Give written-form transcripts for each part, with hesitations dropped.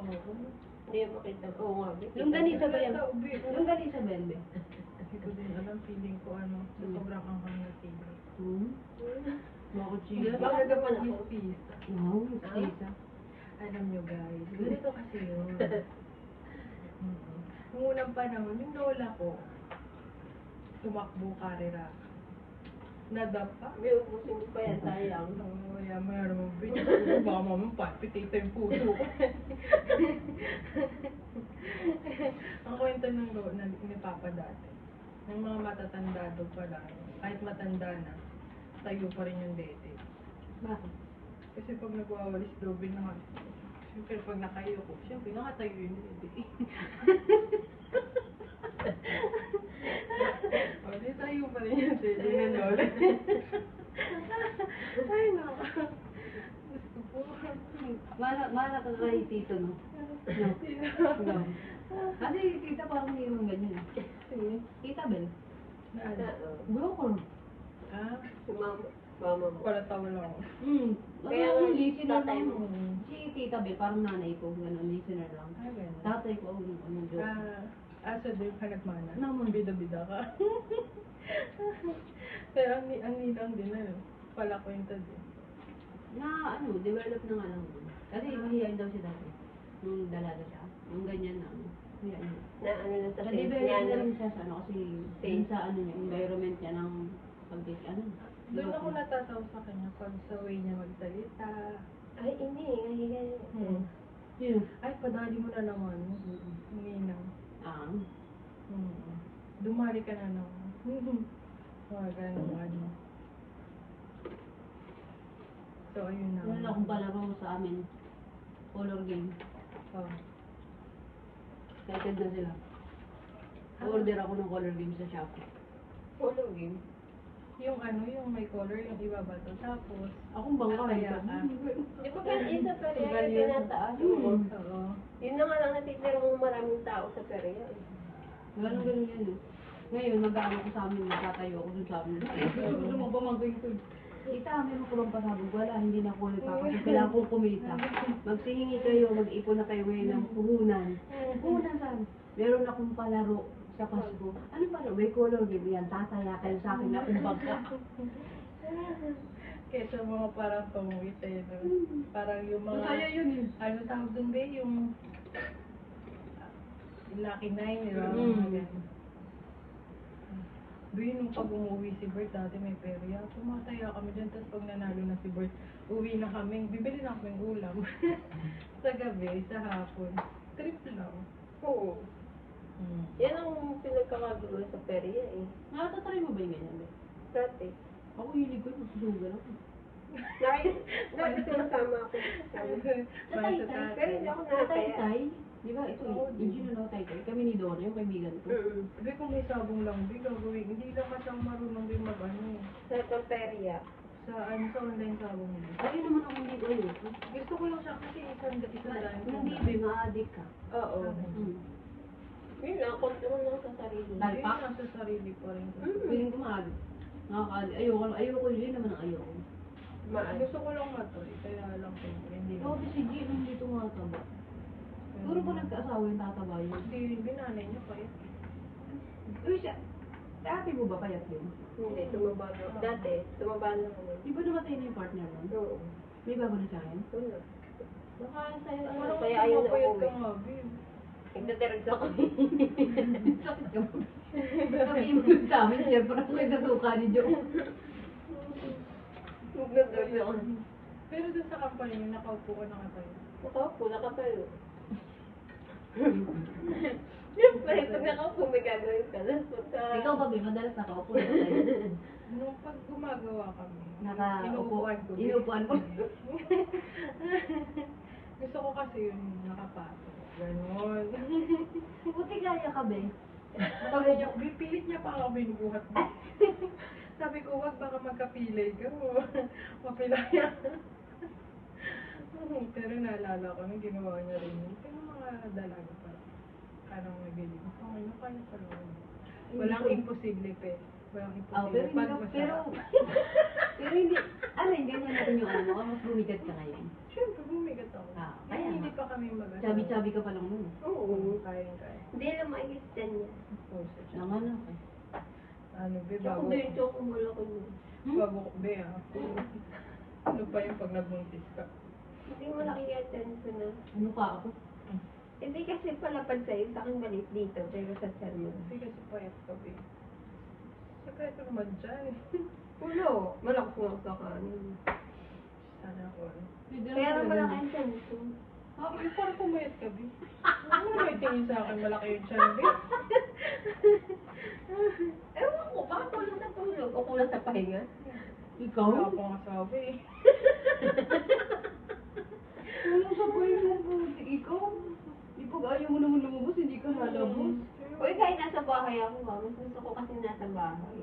ako. Hindi makita. Oo nga. Yung ganisa ba yan? Yung ganisa ba yan, be? Hindi ko din alam, feeling ko ano, sa sobrang anghang na tingin. Bakit siya? Bakit ka pa na-miss? Wow, mistisa. Alam nyo guys, ganito kasi yun. Nung unang panahon, yung lola ko, tumakbo karera. Nadapa. May ubusin mo pa yan, sayang. Oo, yan, mayroon mong video. Baka mamang palpitate yung puso ko. Ang kwento ng ni Papa dati, yung mga matatanda doon pala, kahit matanda na, tayo pa rin yung dede. Bakit? Kasi pag nagwawalis dobin na siyempre pag nakayo ko, siyempre nakatayo yung dede. O, di tayo pa rin yung dede na lola. Ay, naka. Gusto po. Mara ka kay tito, no? No. Kasi tita parang hindi naman ganyan. Tita Bel. Bro ko. Ah, Si mama mo. para tawa lang ako. Kaya Kaya listener tatay lang. mo. Si Tita Bel, parang nanay ko, gano'n, listener lang. Ah, ganun. Tatay ko, ano, joke. Asa din ka nagmana? Naman. Bida-bida ka. Pero ang ninang din ano, pala kwenta din. Na, ano, develop na nga lang. Kasi mahihayin daw siya dati. Nung dalaga siya. Nung ganyan na, ano. Mahihayin. Na ano na sa face Na-develop niya na na. rin siya sa, ano, kasi Face. sa, ano niya, environment niya ng ano. Doon ako natatawa sa kanya pag sa way niya magsalita. Ay, hindi. Ngayon. Yun. Ay, padali mo na naman. Ninang. Dumali ka na naman. Mga ganun ano. So, ayun na. Wala akong palaro sa amin. Color game. Oh. Excited na sila. Order ako ng color game sa Shopee. Polo game. Yung ano, yung may color, yung iba ba to? Tapos, Akong bangka kaya ito. ka. Di ba isa pa rin Ganyan. yung tinataas? Oo. Yun na nga lang natitira mong maraming tao sa Perea. Ganun yan. Eh. Ngayon, mag-aano ko sa amin, magtatayo ako dun sa amin. Gusto mo pamangkin ko. Tita, meron ko bang pasabog? Wala, hindi na ako nagpapasok. Kailangan kong kumita. Magsihingi kayo, mag-ipon na kayo ngayon ng puhunan. Puhunan saan? Meron akong palaro sa Pasko. Ano palaro? May color game yan. Tataya kayo sa akin na kung bangka. Kesa mga parang pangwit eh. No? Parang yung mga... Masaya yun eh. Ano tawag dun ba yung... Lucky Nine, di ba? Mm. Mga ganun. Doon nung pag umuwi si Bert, dati may perya. Tumataya kami dyan, tapos pag nanalo na si Bert, uwi na kami, bibili na kami ng ulam. Sa gabi, sa hapon. Trip lang. Oo. Yan ang pinagkakagulo sa Perea eh. Nakatatry mo ba yung ganyan? Be? Dati. Ako hilig ko, susugal ako. Dati sumasama ako. Sa Taytay. Pero hindi ako Sa nakakaya. Taytay, di ba ito, engineer ako Taytay. Kami ni Dora, yung kaibigan ko. Sabi kung may sabong lang, di gagawin. Hindi lang kasi ako marunong din mag-ano. Sa Perea. Sa online sabong mo. Ayun naman ako hindi ko yun. Gusto ko yung siya kasi isang daan. Hindi, be, ma-addict ka. Oo. Yun lang, control lang sa sarili. Dahil Yun pa? nasa sarili pa rin. Feeling ko ma-addict. Nakaka-addict. Ayoko yun naman ang ayoko. Gusto ko lang matoy, kaya lang ko. Hindi Oo, lang. si G, nung dito nga taba. Siguro pa nagkaasawa yung tataba yun. Hindi, binanay niya pa yun. Uy, siya, ate mo ba payat yun? Hindi, tumaba na. Dati, tumaba na kami. Di ba namatay na yung partner nun? Oo. May bago na siya yun? Wala. Baka sa'yo, Ano, kaya ayaw na Mapayat umuwi. ka nga, babe. Nagdadirect ako. sakit ka mo. Kami yung sa amin, siyempre ako yung natuka ni Joe. Nagdadirect ako. Pero dun sa company, nakaupo ka nakatayo. Nakaupo, nakatayo. Siyempre, pag nakaupo, may gagawin ka. Tapos pagka... Ikaw ba, Bim? Madalas nakaupo na tayo. Nung pag gumagawa kami, Nakaupo. inuupuan ko. Inuupuan ko. Gusto ko kasi yun, nakapato. Ganon. Buti kaya ka, Be. Sabi niya, pilit niya pa ako binubuhat mo. Sabi ko, wag baka magkapilay ka mo. Mapilaya. Pero naalala ko, nung ginawa niya rin yun. Pero mga dalaga pa. Parang nagaling. Okay, kaya pala. Walang imposible, pe. Walang Ah, pero imposible. hindi Pag ka, pero, masarap. pero hindi, ganyan natin yung ano, baka mas bumigat ka ngayon. Siyempre, bumigat ako. Ah, Eh, kaya hindi nga. pa kami mag-asawa. Chabi-chabi ka pa lang nun. Oo. Kaya. Hindi lang maigis dyan niya. Puso siya. Naman ako. Ano, be, Tsaka bago. din, tsaka malaki mo. Bago ko, be, ah. Ano pa yung pag nagbuntis ka? Hindi mo nakikita sa na. Ano pa ako? Hindi kasi palapad sa'yo, sa akin maliit dito, pero sa sermon. Kasi kasi payat ka, be. Sekreto naman dyan, eh. Ulo, malakas nga ako sa kanin. Sana all. Kaya lang malaki ang tiyan ko. Ah, yung parang pumayat ka, be. Ano may tingin sa akin, malaki yung tiyan, be? Ewan ko, baka kulang sa tulog o kulang sa pahinga. Ikaw? Wala akong asawa, eh. Ano sa buhay mo, buti? Ikaw? Ipag ayaw mo naman lumabas, hindi ka lalabas. Uy, kahit nasa bahay ako, mas gusto ko kasi nasa bahay.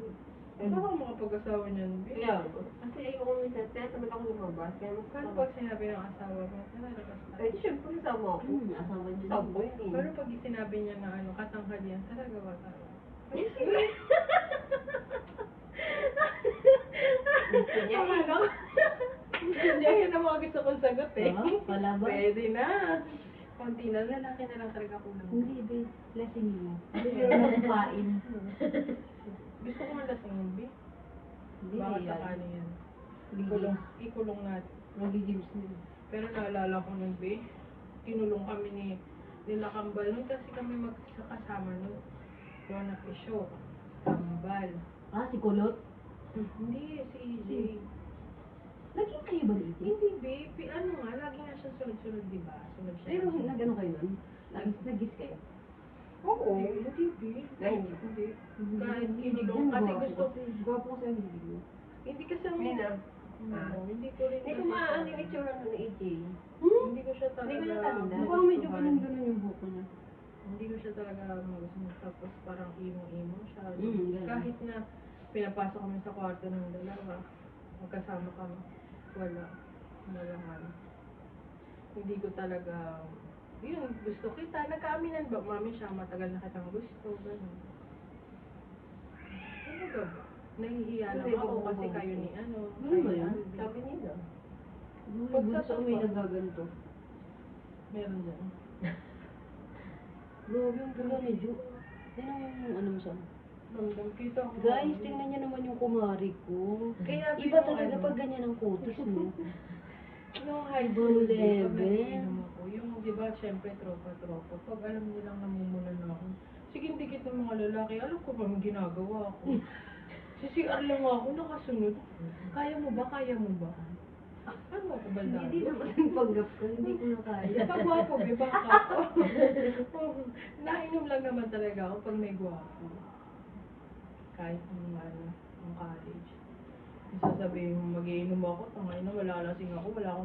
Ano ka makapag-asawa niyan, be? Kaya, kasi ayoko minsan, kaya tamad ako lumabas. Kaya mas Paano pag sinabi ng asawa mo, lalabas na? Ay, syempre, sama ako. Asawa niya. Sabo yun eh. Pero pag sinabi niya na ano, katanghal yan, talaga ba talaga? Gusto niya eh. Ano? Hindi, yun ang mga gusto kong sagot eh. Ah, wala ba? Pwede na. Konti na, lalaki na lang talaga kulang. Hindi, be. Lasing mo. Hindi meron akong kain. Gusto ko man lasingin, B. Hindi, Baka yan. sakali yan. Hindi. Ikulong natin. Robbie James na. Pero naalala ko nun, B, kinulong kami ni nila Kambal. Nun kasi kami magkasama nun. Rona Pisho. Kambal. Ah, si Kulot? Hindi, si EJ. Naging kayo ba dito? Hindi, B. Ano nga, lagi nga siya sunod-sunod, di ba? Sunod siya. Pero nag-ano kayo nun? Nag-gis kayo? Oo, hindi, B. Na hindi. Hindi. Kahit kinulong kasi gusto. Gwapo kasi ang hindi mo. Hindi kasi ang Hindi na. Oo, hindi ko rin. Hindi ko maano yung itsura nun ni AJ. Hindi ko siya talaga. Hindi ko natanda. Mukhang medyo ganun-ganun yung buko niya. Hindi ko siya talaga magustuhan. Tapos parang imo-imo siya. Ganun. Kahit na pinapasok kami sa kwarto ng dalawa, magkasama kami. Wala. Wala man. Hindi ko talaga, yun, gusto kita. Nagkaaminan ba, mami siya, matagal na kitang gusto. Ganun. Ano ba ba? Nahihiya lang Hindi, ako buo kasi buo. kayo ni ano. Ano ba kayo yan? ni- Sabi nila. Pag sa may nagaganto. Meron dyan. Grabe yung pula ni Jo. Yan ang ano mo siya. Ramdam kita ko. Guys, tingnan niyo naman yung kumari ko. Kaya Iba talaga pag ganyan ang kutis mo. Nung high Ibang school days, level. nagiinom ako. Yung, di ba, syempre, tropa-tropa. Pag alam nilang namumunan na ako, sige, dikit ng mga lalaki, alam ko bang ginagawa ko. CCR lang ako, nakasunod. Kaya mo ba? Kaya mo ba? Ano ako, baldado? Hindi naman yung panggap ko, hindi ko na kaya. Pag gwapo, be, baka ako. Nainom lang naman talaga ako pag may gwapo. Kahit nung ano, nung college. Sasabihin mo, mag-iinom ako, tangay na, wala lasing ako, wala akong